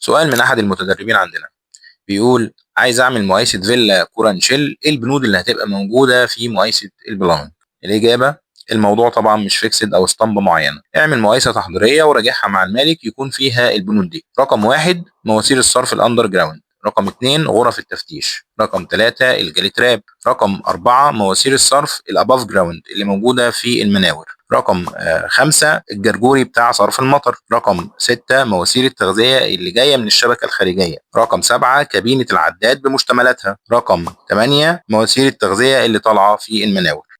سؤال من أحد المتدربين عندنا بيقول: عايز أعمل مقايسة فيلا كورانشيل، إيه البنود اللي هتبقى موجودة في مقايسة البلان؟ الإجابة: الموضوع طبعا مش فيكسد أو اسطمبة معينة. اعمل مقايسة تحضيرية وراجعها مع المالك يكون فيها البنود دي. رقم واحد: مواسير الصرف الأندر جراوند. رقم اتنين: غرف التفتيش. رقم تلاتة: الجالي تراب. رقم أربعة: مواسير الصرف الأباف جراوند اللي موجودة في المناور. رقم خمسة: الجرجوري بتاع صرف المطر. رقم ستة: مواسير التغذية اللي جاية من الشبكة الخارجية. رقم سبعة: كابينة العداد بمشتملاتها. رقم 8: مواسير التغذية اللي طالعة في المناور.